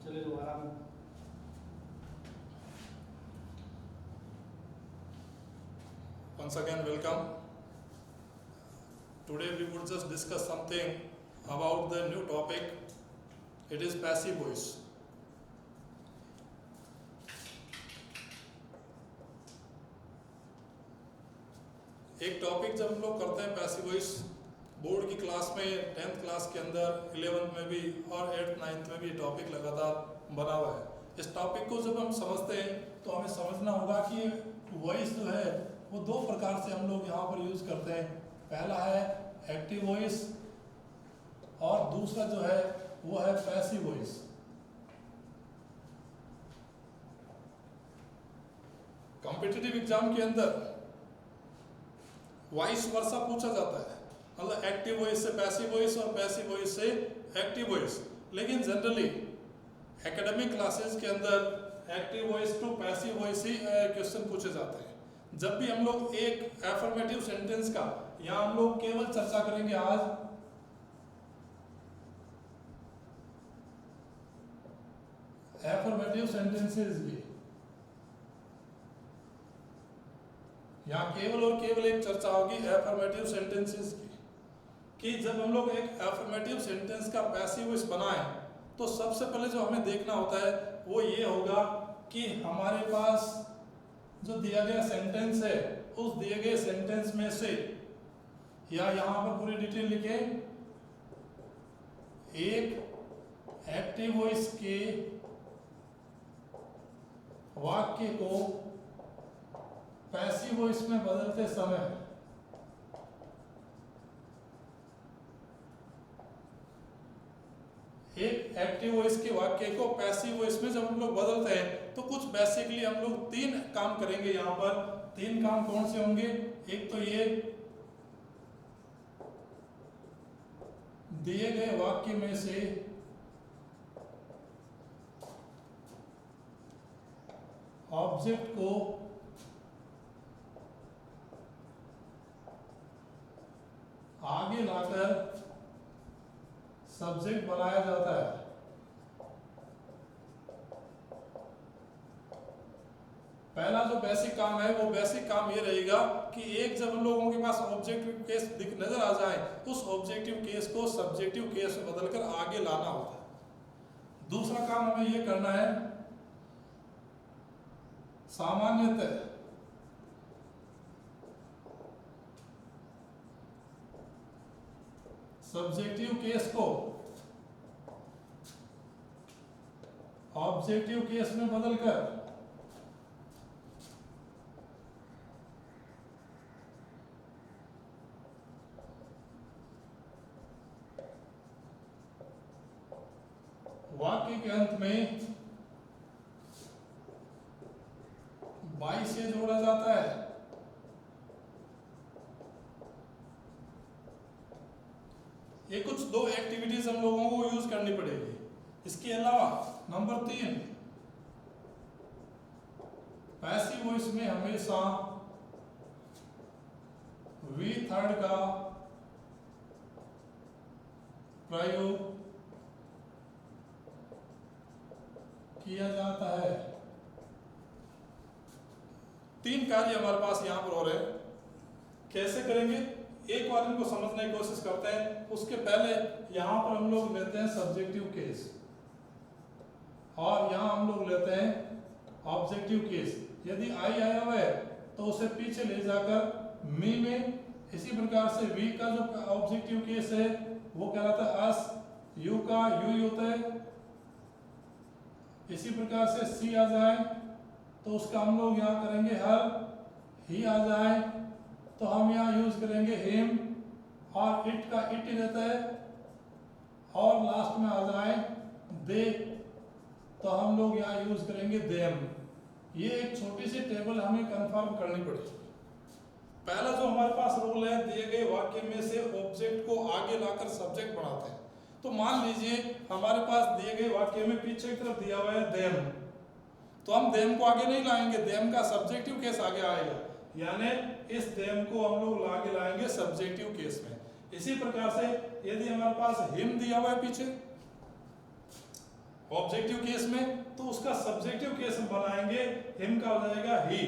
चलिए दोबारा में Once again, welcome. Today we would just discuss something about the new topic. It is passive voice. एक topic जब हम लोग करते हैं पैसिव वॉइस बोर्ड की क्लास में 10th क्लास के अंदर 11th में भी और 8th 9th में भी टॉपिक लगातार बना हुआ है। इस टॉपिक को जब हम समझते हैं तो हमें समझना होगा कि वॉइस जो है वो दो प्रकार से हम लोग यहाँ पर यूज करते हैं। पहला है एक्टिव वॉइस और दूसरा जो है वो है पैसिव वॉइस। कॉम्पिटिटिव एग्जाम के अंदर वाइस वर्सा पूछा जाता है, मतलब एक्टिव वॉइस से पैसिव वॉइस और पैसिव वॉइस से एक्टिव वॉइस। लेकिन जनरली एकेडमिक क्लासेस के अंदर active voice to passive voice ही क्वेश्चन पूछे जाते हैं। जब भी हम लोग एक एफर्मेटिव सेंटेंस का यहाँ हम लोग केवल चर्चा करेंगे आज एफर्मेटिव सेंटेंसेस की, यहाँ केवल और केवल एक चर्चा होगी एफर्मेटिव सेंटेंसेस की कि जब हम लोग एक एफर्मेटिव सेंटेंस का पैसिव वॉइस बनाएं तो सबसे पहले जो हमें देखना होता है वो ये होगा कि हमारे पास जो दिया गया सेंटेंस है उस दिए गए सेंटेंस में से, या यहाँ पर पूरी डिटेल लिखे, एक एक्टिव वॉइस के वाक्य को पैसिव वॉइस में बदलते समय एक एक्टिव वॉइस के वाक्य को पैसिव वॉइस में जब हम लोग बदलते हैं तो कुछ बेसिकली हम लोग तीन काम करेंगे। यहाँ पर तीन काम कौन से होंगे? एक तो ये दिए गए वाक्य में से ऑब्जेक्ट को आगे लाकर सब्जेक्ट बनाया जाता है। पहला जो बेसिक काम है वो बेसिक काम ये रहेगा कि एक जब हम लोगों के पास ऑब्जेक्टिव केस नजर आ जाए उस ऑब्जेक्टिव केस को सब्जेक्टिव केस में बदलकर आगे लाना होता है। दूसरा काम हमें ये करना है, सामान्यतः सब्जेक्टिव केस को ऑब्जेक्टिव केस में बदलकर वाक्य के अंत में बाई से जोड़ा जाता है। ये कुछ दो एक्टिविटीज हम लोगों को यूज करनी पड़ेगी। इसके अलावा नंबर 3, पैसिव वॉइस में हमेशा वी थर्ड का प्रयोग किया जाता है। तीन कार्य हमारे पास यहां पर हो रहे हैं। कैसे करेंगे एक बार इनको समझने की कोशिश करते हैं। उसके पहले यहां पर हम लोग लेते हैं सब्जेक्टिव केस और यहां हम लोग लेते हैं ऑब्जेक्टिव केस। यदि आई आया हुआ है तो उसे पीछे ले जाकर मी में, इसी प्रकार से वी का जो ऑब्जेक्टिव केस है वो कहलाता है अस, यू का यू ही होता है। इसी प्रकार से सी आ जाए तो उसका हम लोग यहाँ करेंगे हर, ही आ जाए तो हम यहाँ यूज करेंगे हिम, और इट का इट ही रहता है, और लास्ट में आ जाए दे तो हम लोग यहाँ यूज करेंगे देम। ये एक छोटी सी टेबल हमें कंफर्म करनी पड़ेगी। पहला जो हमारे पास रूल है, दिए गए वाक्य में से ऑब्जेक्ट को आगे लाकर सब्जेक्ट बनाते हैं। तो मान लीजिए हमारे पास दिए गए वाक्य में पीछे की तरफ दिया हुआ है देम, तो हम देम को आगे नहीं लाएंगे, देम का सब्जेक्टिव केस आगे आएगा, यानी इस देम को हम लोग आगे लाएंगे सब्जेक्टिव केस में। इसी प्रकार से यदि हमारे पास हिम दिया हुआ है पीछे ऑब्जेक्टिव केस में, तो उसका सब्जेक्टिव केस हम बनाएंगे हिम का हो जाएगा ही।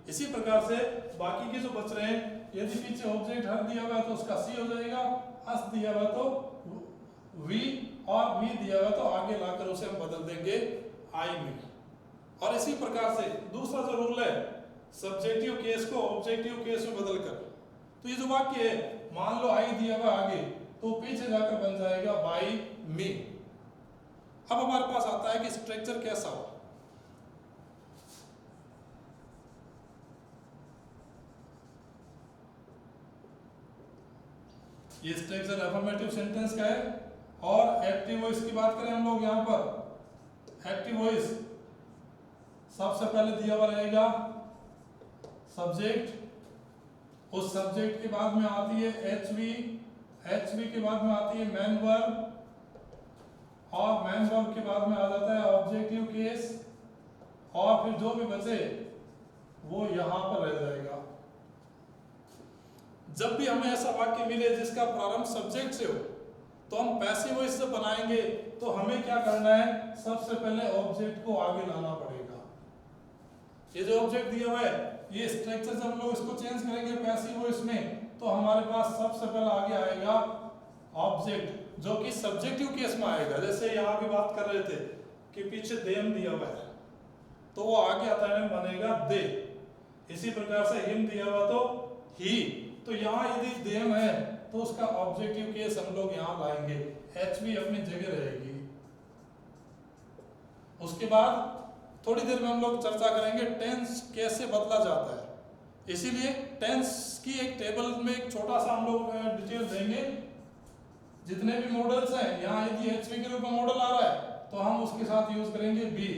इसी प्रकार से बाकी के जो बच रहे हैं, यदि पीछे ऑब्जेक्ट हर दिया हुआ है तो उसका सी हो जाएगा, अस दिया हुआ तो वी, और वी दिया हुआ तो आगे लाकर उसे हम बदल देंगे आई में। और इसी प्रकार से दूसरा जो रूल है, सब्जेक्टिव केस को ऑब्जेक्टिव केस में बदलकर, तो ये जो वाक्य है, मान लो आई दिया हुआ आगे, तो पीछे जाकर बन जाएगा बाई मी। अब हमारे पास आता है कि स्ट्रक्चर कैसा हो। ये स्ट्रक्चर अफर्मेटिव सेंटेंस का है। और एक्टिव वॉइस की बात करें हम लोग यहाँ पर, एक्टिव वॉइस सबसे पहले दिया हुआ रहेगा सब्जेक्ट, उस सब्जेक्ट के बाद में आती है एचवी, एचवी के बाद में आती है मैन वर्ब, और मैन वर्ब के बाद में आ जाता है ऑब्जेक्टिव केस, और फिर जो भी बचे वो यहां पर रह जाएगा। जब भी हमें ऐसा वाक्य मिले जिसका प्रारंभ सब्जेक्ट से हो, तो हम पैसिव वॉइस से बनाएंगे, तो हमें क्या करना है, सबसे पहले ऑब्जेक्ट को आगे लाना पड़ेगा। ये जो ऑब्जेक्ट दिया हुआ है, ये स्ट्रक्चर जब हम लोग इसको चेंज करेंगे पैसिव वॉइस में, तो हमारे पास सबसे पहले आगे आएगा ऑब्जेक्ट, जो कि सब्जेक्टिव केस में आएगा। जैसे यहां भी बात कर रहे थे कि पीछे देम दिया हुआ है, तो वो आगे आता है बनेगा दे। इसी प्रकार से हिम दिया हुआ तो ही, तो यहाँ यदि देम है तो उसका ऑब्जेक्टिव केस हम लोग यहाँ लाएंगे, एच भी अपनी जगह रहेगी। उसके बाद थोड़ी देर में हम लोग चर्चा करेंगे टेंस कैसे बदला जाता है। इसीलिए टेंस की एक टेबल में एक छोटा सा हम लोग डिटेल देंगे। जितने भी मॉडल्स हैं, यहाँ यदि एचवी के रूप में मॉडल आ रहा है तो हम उसके साथ यूज करेंगे बी,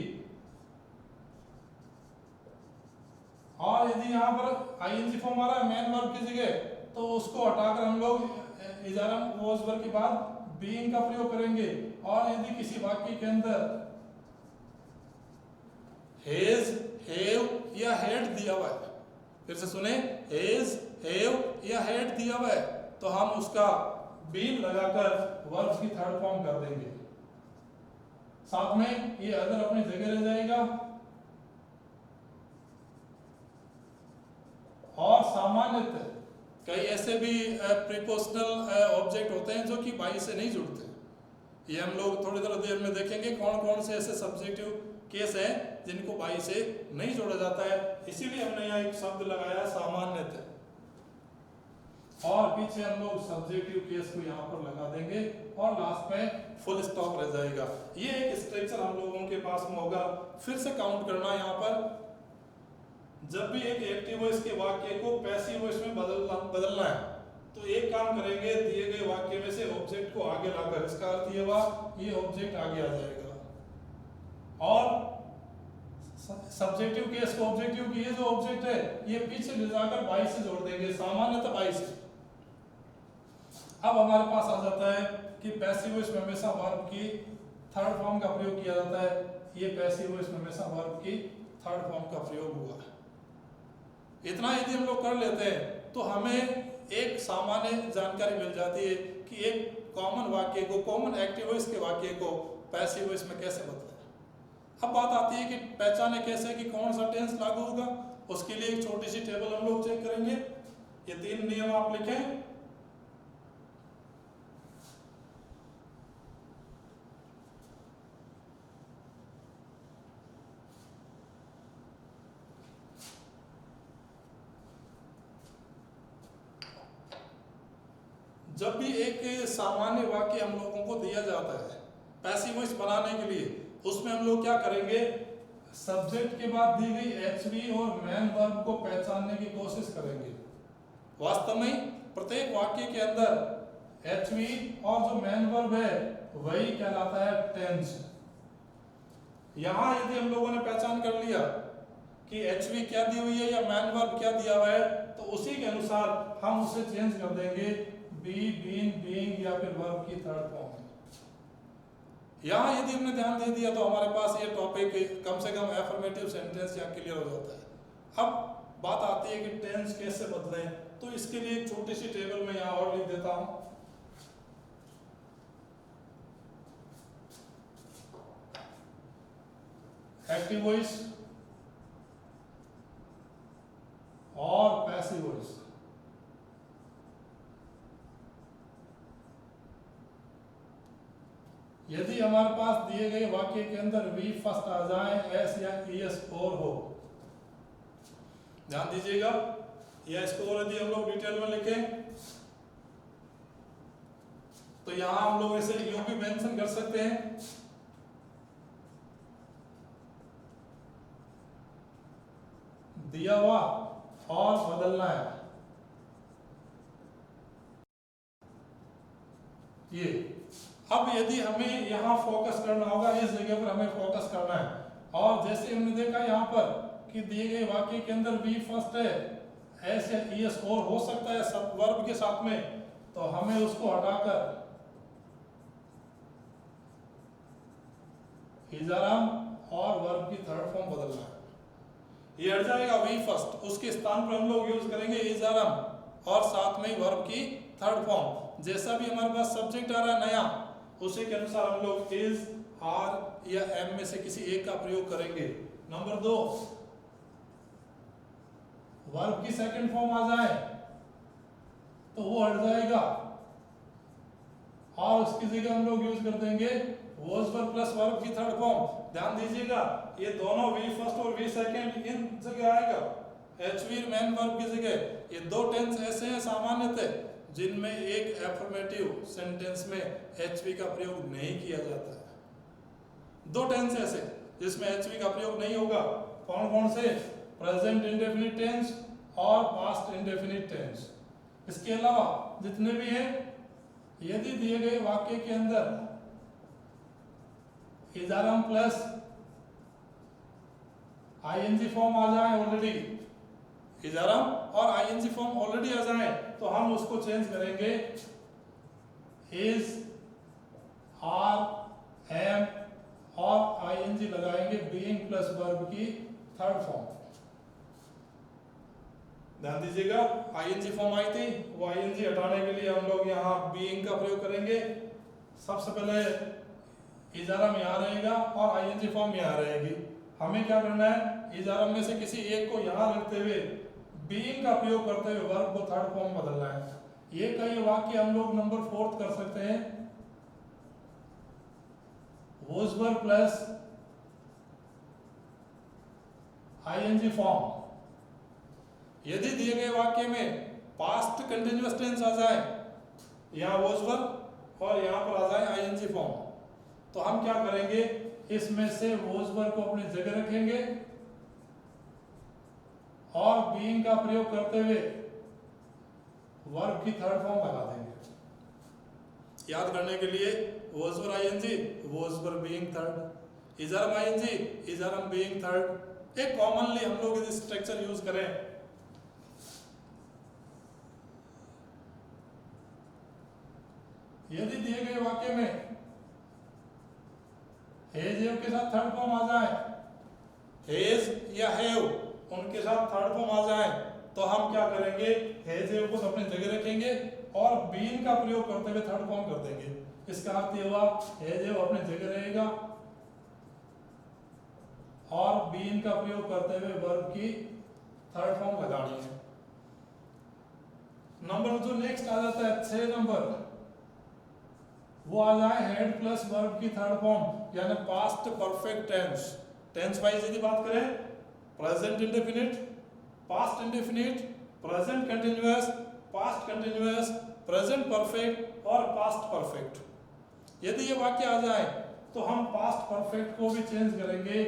और यदि यहाँ पर आईएनजी फॉर्म आ रहा है मैन वर्ब की जगह, तो उसको हटाकर हम लोग इजारा वॉज वर्ब के बाद बीइंग का प्रयोग करेंगे। और यदि किसी वाक्य के अंदर हैज, हैव या हैड दिया हुआ है, फिर से सुने, हैज, हैव या हैड दिया हुआ है, तो हम उसका बीन लगाकर वर्ब की थर्ड फॉर्म कर देंगे। साथ में ये अदर अपनी जगह रह जाएगा। और सामान्यतः कई ऐसे भी प्रीपोजिशनल ऑब्जेक्ट होते हैं जो कि बाई से नहीं जुड़ते। ये हम लोग थोड़ी देर में देखेंगे कौन कौन से ऐसे सब्जेक्टिव केस हैं जिनको बाई से नहीं जोड़ा जाता है। इसीलिए हमने यहाँ एक शब्द लगाया सामान्यतः, और पीछे हम लोग सब्जेक्टिव केस को यहाँ पर लगा देंगे, और लास्ट में फुल स्टॉप रह जाएगा। ये एक स्ट्रक्चर हम लोगों के पास में होगा। फिर से काउंट करना, यहाँ पर जब भी एक एक्टिव वॉइस के वाक्य को पैसिव वॉइस में बदलना है, तो एक काम करेंगे, दिए गए वाक्य में से ऑब्जेक्ट को आगे लाकर, इसका अर्थ ये हुआ ये ऑब्जेक्ट आगे आ जाएगा, और सब्जेक्टिव केस को ऑब्जेक्टिव की ये जो ऑब्जेक्ट है ये पीछे ले जाकर बाई से जोड़ देंगे, सामान्यतः बाई से। अब हमारे पास आ जाता है कि पैसिव वॉइस में हमेशा वर्ब की थर्ड फॉर्म का प्रयोग किया जाता है। ये पैसिव वॉइस में हमेशा वर्ब की थर्ड फॉर्म का प्रयोग हुआ है। इतना यदि हम लोग कर लेते हैं तो हमें एक सामान्य जानकारी मिल जाती है कि एक कॉमन वाक्य को, कॉमन एक्टिव वॉइस के वाक्य को पैसिव वॉइस में कैसे बदलें। अब बात आती है कि पहचाने कैसे कि कौन सा टेंस लागू होगा। उसके लिए एक छोटी सी टेबल हम लोग चेक करेंगे। ये 3 नियम आप लिखें। जब भी एक सामान्य वाक्य हम लोगों को दिया जाता है पैसिव वॉइस बनाने के लिए, उसमें हम लोग क्या करेंगे, सब्जेक्ट के बाद दी गई एचवी और मैन वर्ब को पहचानने की कोशिश करेंगे। वास्तव में प्रत्येक वाक्य के अंदर एचवी और जो मैन वर्ब है वही कहलाता है टेंस। यहां यदि हम लोगों ने पहचान कर लिया कि एचवी क्या दी हुई है या मैन वर्ब क्या दिया हुआ है, तो उसी के अनुसार हम उसे चेंज कर देंगे, बी, बीन, बीइंग या फिर वर्ब की थर्ड फॉर्म में। यहाँ यदि हमने ध्यान दे दिया तो हमारे पास ये टॉपिक कम से कम एफर्मेटिव सेंटेंस यहाँ क्लियर हो जाता है। अब बात आती है कि टेंस कैसे बदलें, तो इसके लिए एक छोटी सी टेबल में यहाँ और लिख देता हूँ। एक्टिव वॉइस और पैसिव वॉइस। यदि हमारे पास दिए गए वाक्य के अंदर वी फर्स्ट आ जाए, एस या ईएस और हो, ध्यान दीजिएगा, या इसको और यदि हम लोग डिटेल में लिखें तो यहां हम लोग इसे यूं भी मेंशन कर सकते हैं, दिया हुआ और बदलना है। ये अब यदि हमें यहां फोकस करना होगा, इस जगह पर हमें फोकस करना है, और जैसे हमने देखा यहां पर कि दिए गए वाक्य के अंदर वी फर्स्ट है, एस या ईएस और हो सकता है सब वर्ब के साथ में, तो हमें उसको हटाकर इज आराम और वर्ब की थर्ड फॉर्म बदलना है। ये हट जाएगा वी फर्स्ट, उसके स्थान पर हम लोग यूज करेंगे इज आराम और साथ में वर्ब की थर्ड फॉर्म। जैसा भी हमारे पास सब्जेक्ट आ रहा है नया, उसी के अनुसार हम लोग इज, आर या एम में से किसी एक का प्रयोग करेंगे। नंबर 2, वर्ब की सेकंड फॉर्म आ जाए तो वो हट जाएगा और उसकी जगह हम लोग यूज कर देंगे वॉज वर्ब प्लस वर्ब की थर्ड फॉर्म। ध्यान दीजिएगा, ये दोनों वी फर्स्ट और वी सेकंड इन जगह आएगा, एचवी मेन वर्ब की जगह। ये दो टेंस ऐसे हैं सामान्यतः जिनमें एक एफर्मेटिव सेंटेंस में एचवी का प्रयोग नहीं किया जाता है। दो टेंस ऐसे जिसमें एचवी का प्रयोग नहीं होगा, कौन कौन से? प्रेजेंट इंडेफिनिट टेंस और पास्ट इंडेफिनिट टेंस। इसके अलावा जितने भी हैं, यदि दिए गए वाक्य के अंदर इज आराम प्लस आईएनजी फॉर्म आ जाए, ऑलरेडी इज आराम और आईएनजी फॉर्म ऑलरेडी आ जाए, तो हम उसको चेंज करेंगे इज, आर, एम और आईएनजी लगाएंगे बीइंग प्लस वर्ब की थर्ड फॉर्म। ध्यान दीजिएगा, आईएनजी फॉर्म आई थी, वो आईएनजी हटाने के लिए हम लोग यहाँ बीइंग का प्रयोग करेंगे। सबसे पहले इज आराम यहाँ रहेगा और आईएनजी फॉर्म यहाँ रहेगी। हमें क्या करना है, इज आराम में से किसी एक को यहाँ रखते हुए बीइंग का प्रयोग करते हुए वर्ब को थर्ड फॉर्म बदलना है। ये कई वाक्य हम लोग नंबर 4 कर सकते हैं, was verb plus I N G form. यदि दिए गए वाक्य में पास्ट कंटिन्यूअस टेंस आ जाए, यहाँ वॉज वर्ब और यहाँ पर आ जाए आईएनजी फॉर्म, तो हम क्या करेंगे, इसमें से वॉज वर्ब को अपनी जगह रखेंगे और बीइंग का प्रयोग करते हुए वर्ब की थर्ड फॉर्म लगा देंगे। याद करने के लिए was verb I N G, was verb being third, is are am I N G, is are am being third. एक कॉमनली हम लोग इस स्ट्रक्चर यूज करें। यदि दिए गए वाक्य में हेज हैव के साथ थर्ड फॉर्म आ जाए, हेज या हैव उनके साथ थर्ड फॉर्म आ जाए, तो हम क्या करेंगे, हेज हैव को अपनी जगह रखेंगे और बीइंग का प्रयोग करते हुए थर्ड फॉर्म कर देंगे। इसका अर्थ ये हुआ हेज हैव अपनी जगह रहेगा और बीइंग का प्रयोग करते हुए वर्ब की थर्ड फॉर्म लगानी है। नंबर जो नेक्स्ट आ जाता है 6 नंबर, वो आ जाए हेड प्लस वर्ब की थर्ड फॉर्म, यानी past perfect tense. Tense wise यदि बात करें, present indefinite, past indefinite, present continuous, past continuous, present perfect और पास्ट परफेक्ट। यदि ये वाक्य आ जाए तो हम पास्ट परफेक्ट को भी चेंज करेंगे,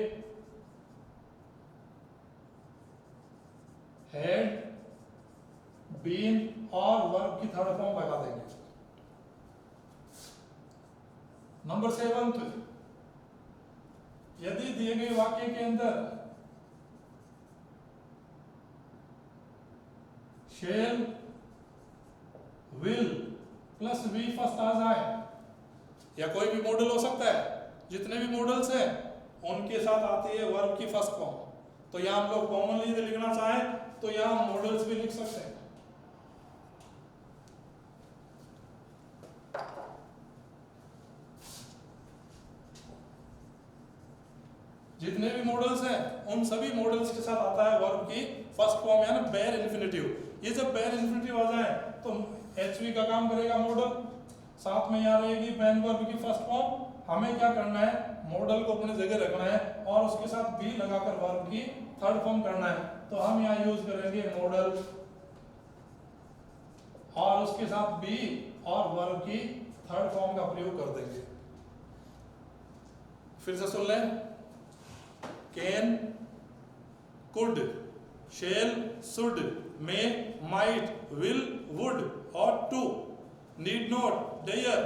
हेड, बीन और वर्ब की थर्ड फॉर्म लगा देंगे। नंबर 7, यदि दिए गए वाक्य के अंदर shall, will plus V first आ जाए, या कोई भी मॉडल हो सकता है, जितने भी मॉडल्स हैं उनके साथ आती है वर्ब की फर्स्ट फॉर्म, तो यहां हम लोग कॉमनली यदि लिखना चाहें तो यहां मॉडल्स भी लिख सकते हैं। जितने भी मॉडल्स हैं उन सभी मॉडल्स के साथ आता है वर्ब की फर्स्ट फॉर्म यानी बेयर इन्फिनेटिव। ये जब बेयर इन्फिनेटिव आ जाए तो एचवी का काम करेगा मॉडल, साथ में यहाँ रहेगी मैन वर्ब की फर्स्ट फॉर्म। हमें क्या करना है, मॉडल को अपनी जगह रखना है और उसके साथ बी लगाकर वर्ब की थर्ड फॉर्म करना है। तो हम यहाँ यूज करेंगे मॉडल और उसके साथ बी और वर्ब की थर्ड फॉर्म का प्रयोग कर देंगे। फिर से सुन लें, can, could, shall, should, may, might, will, would ought to, need not, dare,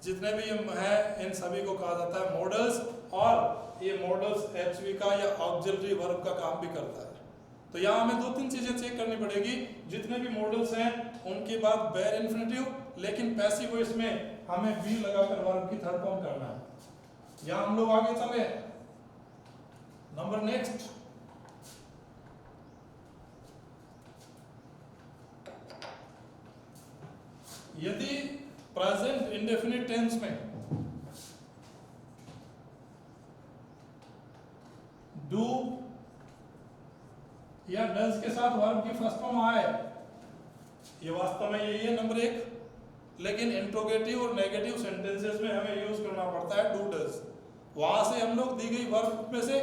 जितने भी हैं इन सभी को कहा जाता है मॉडल्स। और ये मॉडल्स एचवी का या ऑक्सिलरी वर्ब का काम भी करता है। तो यहाँ हमें 2-3 चीजें चेक करनी पड़ेगी। जितने भी मॉडल्स हैं उनके बाद बेयर इन्फिनेटिव, लेकिन पैसिव वॉइस में हमें बी लगाकर वर्ब की थर्ड फॉर्म करना है। यहाँ हम लोग आगे चले, नंबर नेक्स्ट, यदि प्रेजेंट इंडेफिनिट टेंस में डू या डज के साथ वर्ब की फर्स्ट फॉर्म आए, ये वास्तव में यही है नंबर 1, लेकिन इंट्रोगेटिव और नेगेटिव सेंटेंसेस में हमें यूज करना पड़ता है डू डज। वहां से हम लोग दी गई वर्ब में से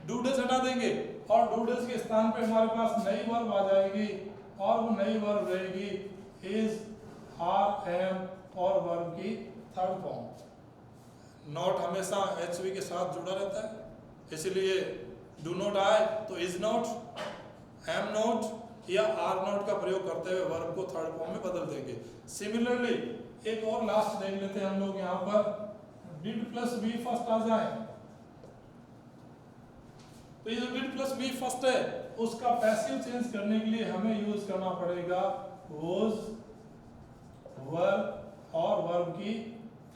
डू डज हटा देंगे और डू डज के स्थान पे हमारे पास नई वर्ब आ जाएगी और वो नई वर्ब रहेगी इज, आर, एम और वर्ब की थर्ड फॉर्म। नॉट हमेशा एचवी के साथ जुड़ा रहता है, इसलिए डू नॉट आए तो इज नॉट, एम नॉट या आर नॉट का प्रयोग करते हुए वर्ब को थर्ड फॉर्म में बदल देंगे। सिमिलरली एक और लास्ट देख लेते हैं हम लोग, यहाँ पर डिड प्लस बी फर्स्ट आ जाए तो ये जो डिड प्लस बी फर्स्ट है उसका पैसिव चेंज करने के लिए हमें यूज करना पड़ेगा वॉज, वर और वर्ब की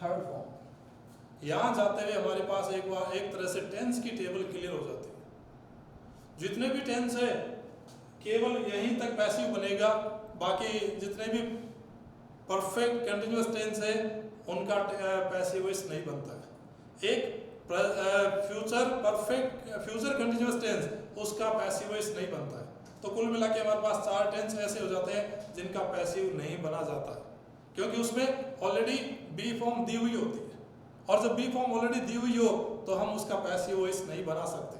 थर्ड फॉर्म। यहां जाते हुए हमारे पास एक तरह से टेंस की टेबल क्लियर हो जाती है। जितने भी टेंस है केवल यहीं तक पैसिव बनेगा, बाकी जितने भी परफेक्ट कंटिन्यूअस टेंस है उनका पैसिव वॉइस नहीं बनता है। एक फ्यूचर कंटिन्यूअस टेंस उसका पैसिव वॉइस नहीं बनता है। तो कुल मिला के हमारे पास 4 टेंस ऐसे हो जाते हैं जिनका पैसिव नहीं बना जाता है, क्योंकि उसमें ऑलरेडी बी फॉर्म दी हुई होती है, और जब बी फॉर्म ऑलरेडी दी हुई हो तो हम उसका पैसिव वॉइस नहीं बना सकते।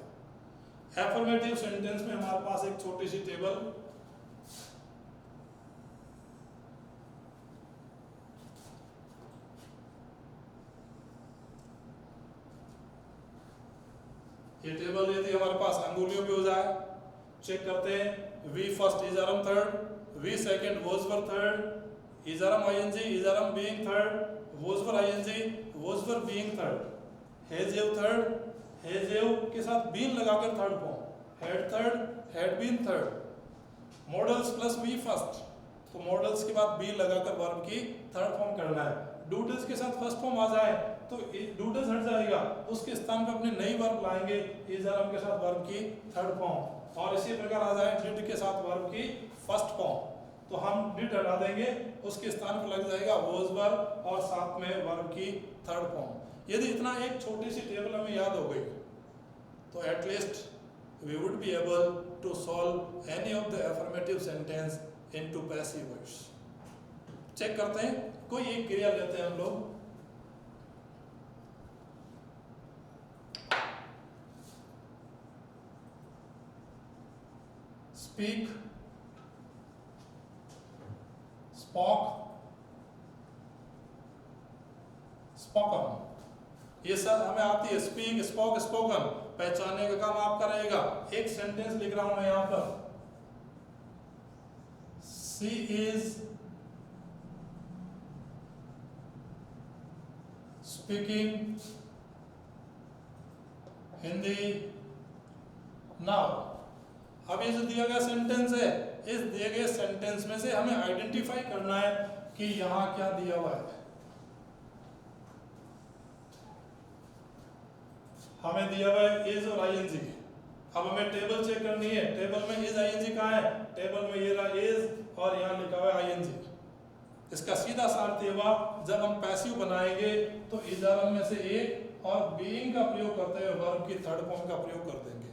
एफर्मेटिव सेंटेंस में हमारे पास एक छोटी सी टेबल, ये टेबल यदि हमारे पास अंगुलियों पे हो जाए, चेक करते हैं। V first, is are am third, V second, was were third, is are am ING, is are am being third, was were ING, was were being third, has third, has के साथ बीन लगाकर third form, had third, had been third, models plus V first, तो models के बाद B लगाकर verb की third form करना है। डूडल्स के साथ फर्स्ट फॉर्म आ जाए तो डूडल्स हट जाएगा, उसके स्थान पर अपने नई वर्ब लाएंगे इजरम के साथ वर्ब की थर्ड फॉर्म, और इसी प्रकार आ जाए डिड के साथ वर्ब की फर्स्ट फॉर्म, तो हम डिड हटा देंगे, उसके स्थान पर लग जाएगा वॉज वर्ब और साथ में वर्ब की थर्ड फॉर्म। यदि इतना एक छोटी सी टेबल हमें याद हो गई तो at least we would be able to solve any of the affirmative sentence into passive voice। Check करते हैं, कोई एक क्रिया लेते हैं हम लोग, स्पीक, स्पॉक, स्पोकन, ये सब हमें आती है। स्पीक, स्पोक, स्पोकन पहचानने का काम आपका रहेगा। एक सेंटेंस लिख रहा हूं मैं यहां पर, सी इज स्पीकिंग हिंदी नाउ। अब ये जो दिया गया सेंटेंस है, इस दिए गए सेंटेंस में से हमें आइडेंटिफाई करना है कि यहां क्या दिया हुआ है। हमें दिया हुआ है इज और आईएनजी। अब हमें टेबल चेक करनी है, टेबल में इज आईएनजी कहाँ है, टेबल में ये रहा इज और यहाँ लिखा हुआ है आईएनजी। इसका सीधा सा अर्थ हुआ, जब हम पैसिव बनाएंगे तो इजरम में से एक और बीइंग का प्रयोग करते हुए वर्ब की थर्ड फॉर्म का प्रयोग कर देंगे।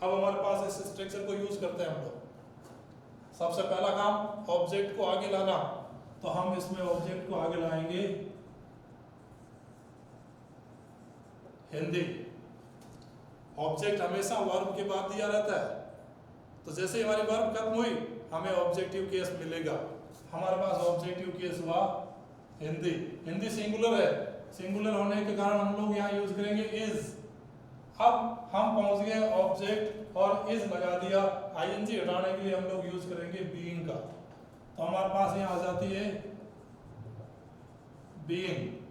अब हमारे पास इस स्ट्रक्चर को यूज करते हैं हम लोग। सबसे पहला काम ऑब्जेक्ट को आगे लाना, तो हम इसमें ऑब्जेक्ट को आगे लाएंगे हिंदी। ऑब्जेक्ट हमेशा वर्ब के बाद दिया रहता है, तो जैसे ही हमारी वर्ब खत्म हुई हमें ऑब्जेक्टिव केस मिलेगा। हमारे पास ऑब्जेक्टिव केस हुआ हिंदी। हिंदी सिंगुलर है, सिंगुलर होने के कारण हम लोग यहाँ यूज करेंगे इज। अब हम पहुंच गए ऑब्जेक्ट और इज लगा दिया, आईएनजी हटाने के लिए हम लोग यूज करेंगे बीइंग का। तो हमारे पास यहाँ आ जाती है बीइंग।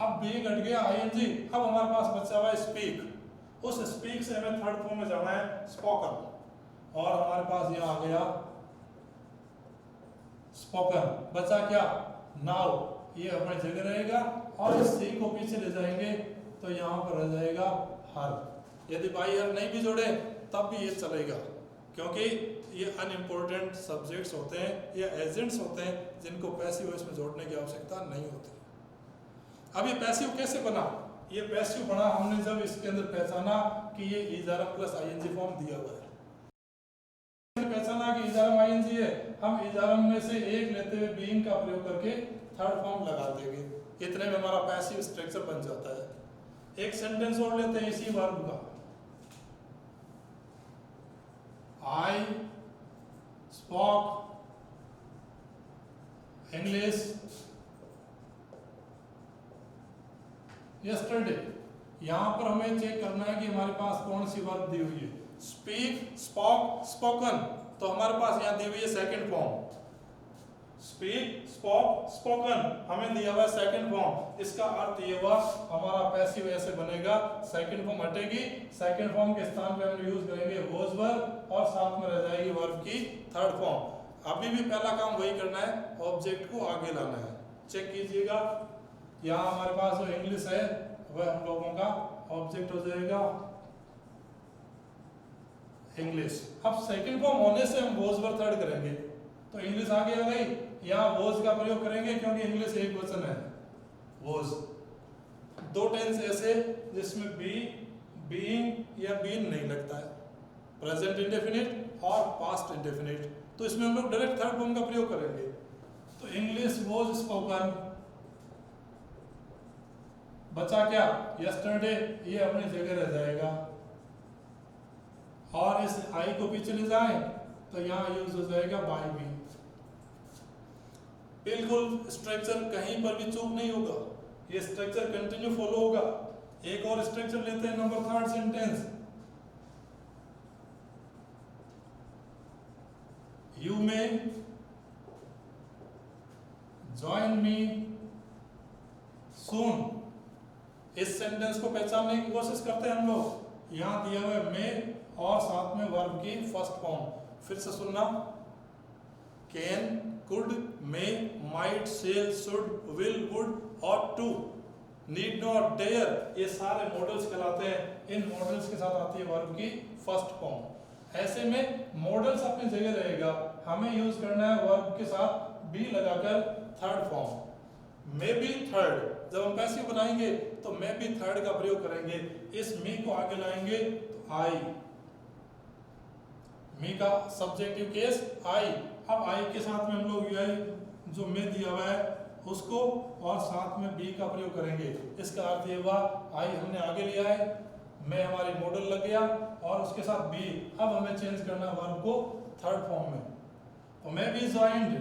अब बीइंग हट गया आईएनजी, अब हमारे पास बचा हुआ है स्पीक। उस स्पीक से हमें थर्ड फॉर्म में जाना है स्पोकन, और हमारे पास यहाँ आ गया स्पोकन। बचा क्या नाउ, ये अपनी जगह रहेगा और इस सी को पीछे ले जाएंगे तो यहाँ पर रह जाएगा हर। यदि बाई हर नहीं भी जोड़े तब भी ये चलेगा, क्योंकि ये अनइम्पोर्टेंट सब्जेक्ट्स होते हैं या एजेंट्स होते हैं जिनको पैसिव वॉइस में जोड़ने की आवश्यकता नहीं होती। अब ये पैसिव कैसे बना? ये पैसिव बना हमने जब इसके अंदर पहचाना कि ये इजारम प्लस आईएनजी फॉर्म दिया हुआ है। पहचाना कि इजारम आईएनजी है, हम इजारम में से एक लेते हुए बीइंग का प्रयोग करके थर्ड फॉर्म लगा देंगे। इतने में हमारा पैसिव स्ट्रक्चर बन जाता है। एक सेंटेंस और लेते हैं इसी वर्ब का। I spoke English yesterday। यहां पर हमें चेक करना है कि हमारे पास कौन सी वर्ब दी हुई है। स्पीक, स्पोक, स्पोकन, तो हमारे पास यहां दी हुई है second form. Speak, spoke, spoken हमें दिया हुआ है सेकंड फॉर्म। इसका अर्थ ये हुआ हमारा पैसिव ऐसे बनेगा, सेकंड फॉर्म हटेगी, सेकंड फॉर्म के स्थान पे हम यूज करेंगे वॉज वर्ब और साथ में रह जाएगी वर्ब की थर्ड फॉर्म। अभी भी पहला काम वही करना है, ऑब्जेक्ट को आगे लाना है। चेक कीजिएगा, यहाँ हमारे पास जो इंग्लिश है वह हम लोगों का ऑब्जेक्ट हो जाएगा इंग्लिश। अब सेकंड फॉर्म होने से हम वॉज वर्ब थर्ड करेंगे, तो इंग्लिश आगे आ गई। यहाँ वॉज का प्रयोग करेंगे क्योंकि इंग्लिश एक वचन है वॉज। दो टेंस ऐसे जिसमें बी, बीइंग या बीन नहीं लगता है, प्रेजेंट इंडेफिनिट और पास्ट इंडेफिनिट, तो इसमें हम लोग डायरेक्ट थर्ड फॉर्म का प्रयोग करेंगे। तो इंग्लिश वॉज स्पोकन, बचा क्या यस्टरडे, ये अपनी जगह रह जाएगा। और इस आई को पीछे ले जाएं तो यहाँ यूज हो जाएगा बाय बी। बिल्कुल स्ट्रक्चर कहीं पर भी चूक नहीं होगा, ये स्ट्रक्चर कंटिन्यू फॉलो होगा। एक और स्ट्रक्चर लेते हैं, number third sentence. You may join me soon. इस सेंटेंस को पहचानने की कोशिश करते हैं हम लोग। यहां दिया हुआ है मे और साथ में वर्ब की फर्स्ट फॉर्म। फिर से सुनना, can, could, may, might, shall, should, will, would ought to, need not, dare, ये सारे मॉडल्स कहलाते हैं। इन मॉडल्स के साथ आती है वर्ब की फर्स्ट फॉर्म। ऐसे में मॉडल्स अपनी जगह रहेगा, हमें यूज करना है वर्ब के साथ बी लगाकर third form. May be third, जब हम पैसिव बनाएंगे तो मे बी थर्ड का प्रयोग करेंगे। इस मी को आगे लाएंगे तो आई, मी का सब्जेक्टिव केस आई। अब आई के साथ में हम लोग यूआई जो में दिया हुआ है उसको और साथ में बी का प्रयोग करेंगे। इसका अर्थ ये हुआ आई हमने आगे लिया है, में हमारी मॉडल लग गया और उसके साथ बी। अब हमें चेंज करना वर्ब को थर्ड फॉर्म में। तो मैं बी ज्वाइंड,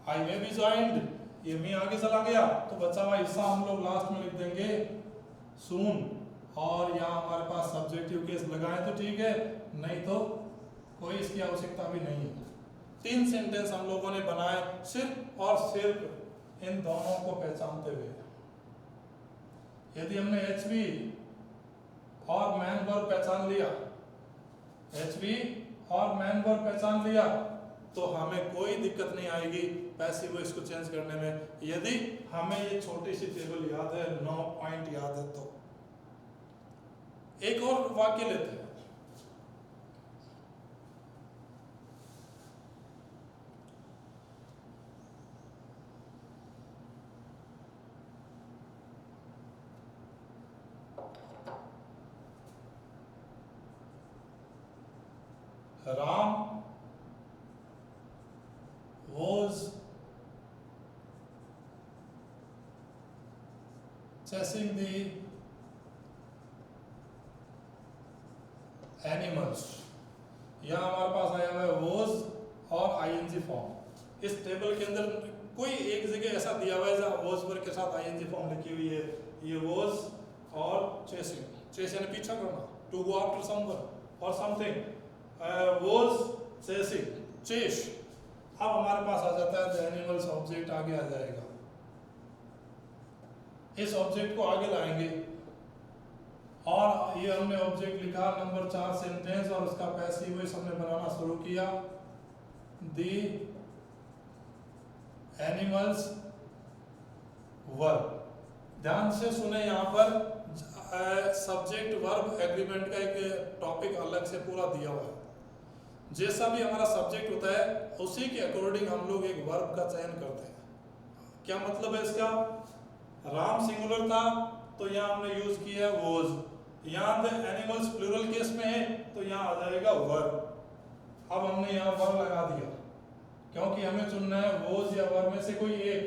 आई में बी ज्वाइंड, ये मी आगे चला गया तो बचा हुआ हिस्सा हम लोग लास्ट में लिख देंगे सून। और यहाँ हमारे पास सब्जेक्टिव केस लगाए तो ठीक है, नहीं तो कोई इसकी आवश्यकता भी नहीं है। 3 सेंटेंस हम लोगों ने बनाए सिर्फ और सिर्फ इन दोनों को पहचानते हुए। यदि हमने एचवी और मैन वर्ब पहचान लिया, एचवी और मैन वर्ब पहचान लिया तो हमें कोई दिक्कत नहीं आएगी पैसिव वॉइस को चेंज करने में। यदि हमें ये छोटी सी टेबल याद है, 9 पॉइंट याद है तो। एक और वाक्य लेते हैं, Ram was chasing the animals। यहाँ हमारे पास आया हुआ है was और आईएनजी फॉर्म। इस टेबल के अंदर कोई एक जगह ऐसा दिया हुआ है जहाँ was वर्ब के साथ आईएनजी फॉर्म लिखी हुई है, ये was और chasing, chase यानी पीछा करना, to go after someone or something, was chasing, chase। अब हमारे पास आ जाता है the animals ऑब्जेक्ट आगे आ जाएगा। इस ऑब्जेक्ट को आगे लाएंगे और ये हमने ऑब्जेक्ट लिखा नंबर 4 सेंटेंस और उसका पैसिव वॉइस हमने बनाना शुरू किया। The animals verb. ध्यान से सुने, यहाँ पर सब्जेक्ट वर्ब एग्रीमेंट का एक टॉपिक अलग से पूरा दिया हुआ है। जैसा भी हमारा सब्जेक्ट होता है उसी के अकॉर्डिंग हम लोग एक वर्ब का चयन करते हैं। क्या मतलब है इसका? राम सिंगुलर था तो यहाँ हमने यूज किया है वॉज। यहाँ द एनिमल्स प्लूरल केस में है तो यहाँ आ जाएगा वर्ब। अब हमने यहाँ वर्ब लगा दिया क्योंकि हमें चुनना है वॉज या वर्ब में से कोई एक,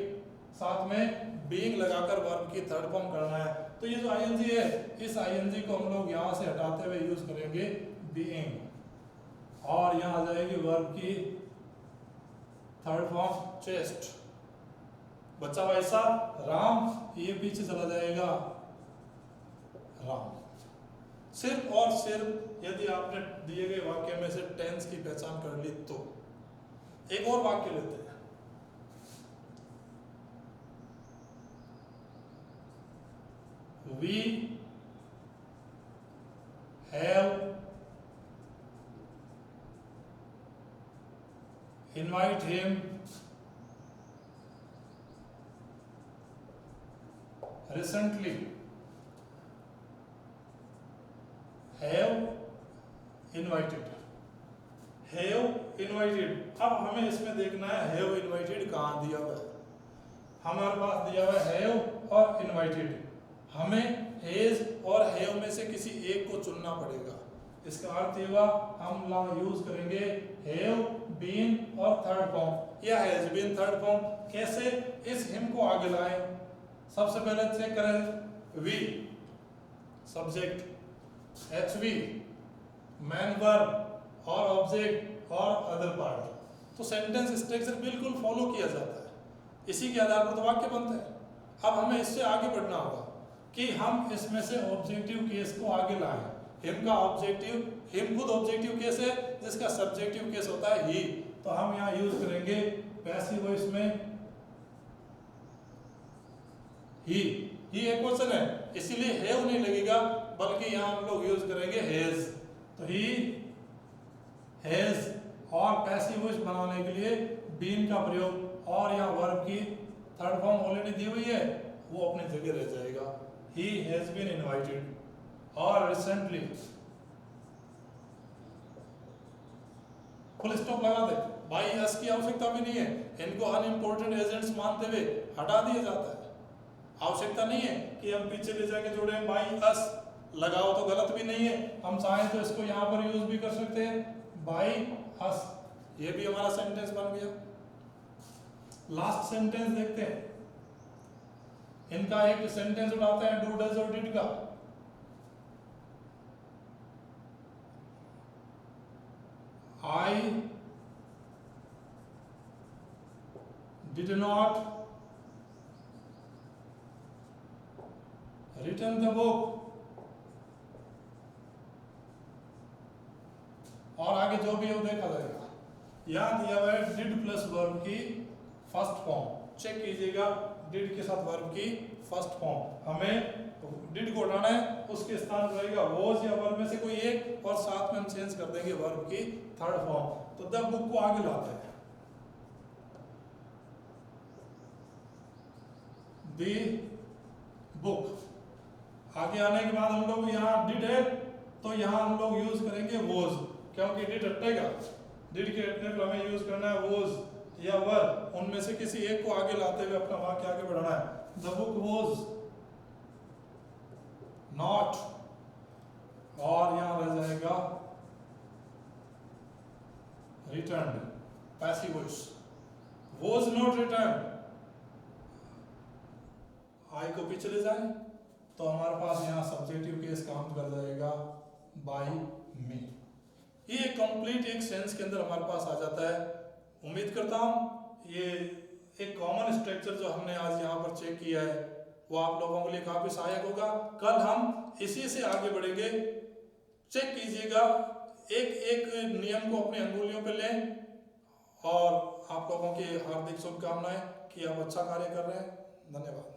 साथ में बीइंग लगाकर वर्ब की थर्ड फॉर्म करना है। तो ये जो आईएनजी है, इस आईएनजी को हम लोग यहाँ से हटाते हुए यूज करेंगे बीइंग और यहाँ आ जाएगी वर्ब की थर्ड फॉर्म चेस्ट। बच्चा वैसा राम, ये पीछे चला जाएगा राम। सिर्फ और सिर्फ यदि आपने दिए गए वाक्य में से टेंस की पहचान कर ली तो। एक और वाक्य लेते हैं। We have invite him recently। have invited, have invited। अब हमें इसमें देखना है have invited कहाँ दिया हुआ है। हमारे पास दिया हुआ है have और invited। हमें has और have में से किसी एक को चुनना पड़ेगा। इसका अर्थ ये हुआ हम यूज करेंगे have been और थर्ड फॉर्म या has been थर्ड फॉर्म। कैसे? इस him को आगे लाएं। सबसे पहले चेक करें we subject, HV main verb और ऑब्जेक्ट और अदर पार्ट। तो सेंटेंस स्ट्रक्चर बिल्कुल फॉलो किया जाता है, इसी के आधार पर तो वाक्य बनता है। अब हमें इससे आगे बढ़ना होगा कि हम इसमें से ऑब्जेक्टिव केस को आगे लाएं। हिम का ऑब्जेक्टिव, हिम खुद ऑब्जेक्टिव केस है जिसका सब्जेक्टिव केस होता है ही। तो हम यहाँ यूज करेंगे पैसिव वॉइस में ही एक क्वेश्चन है इसीलिए हैव नहीं लगेगा, बल्कि यहाँ हम लोग यूज करेंगे हैज। तो ही हैज और पैसिव वॉइस बनाने के लिए बीन का प्रयोग और यहाँ वर्ब की थर्ड फॉर्म ऑलरेडी दी हुई है वो अपनी जगह रह जाएगा। ही हैज बीन इनवाइटेड और रिसेंटली फुल स्टॉप लगा दे। भाई एस की आवश्यकता भी नहीं है, इनको अनइम्पोर्टेंट एजेंट्स मानते हुए हटा दिया जाता है। आवश्यकता नहीं है कि हम पीछे ले जाके जोड़े बाई अस, लगाओ तो गलत भी नहीं है। हम चाहें तो इसको यहाँ पर यूज भी कर सकते हैं बाई अस, ये भी हमारा सेंटेंस बन गया। लास्ट सेंटेंस देखते हैं। इनका एक सेंटेंस उठाते हैं डू डज और डिड का। I did not written the book और आगे जो भी है वो देखा जाएगा। यहाँ दिया हुआ है डिड प्लस वर्ब की फर्स्ट फॉर्म। चेक कीजिएगा डिड के साथ वर्ब की फर्स्ट फॉर्म। हमें डिड को हटाना है, उसके स्थान पर रहेगा वॉज या वर्ब में से कोई एक और साथ में हम चेंज कर देंगे वर्ब की थर्ड फॉर्म। तो द बुक को आगे लाते हैं। द बुक आगे आने के बाद हम लोग यहाँ डिड है तो यहाँ हम लोग यूज करेंगे वॉज, क्योंकि डिड हटेगा। डिड के हटने पर हमें यूज करना है वॉज या वर्ब, उनमें से किसी एक को आगे लाते हुए अपना वाक्य आगे बढ़ाना है। द बुक वॉज नॉट और यहाँ रह जाएगा returned, passive voice, was not returned। I को पीछे ले जाए तो हमारे पास यहाँ सब्जेक्टिव केस काउंट कर जाएगा बाय मी। ये कंप्लीट एक सेंस के अंदर हमारे पास आ जाता है। उम्मीद करता हूँ ये एक कॉमन स्ट्रक्चर जो हमने आज यहाँ पर चेक किया है वो आप लोगों के लिए काफी सहायक होगा। कल हम इसी से आगे बढ़ेंगे। चेक कीजिएगा, एक एक नियम को अपनी अंगुलियों पे लें और आप लोगों की हार्दिक शुभकामनाएं कि आप अच्छा कार्य कर रहे हैं। धन्यवाद।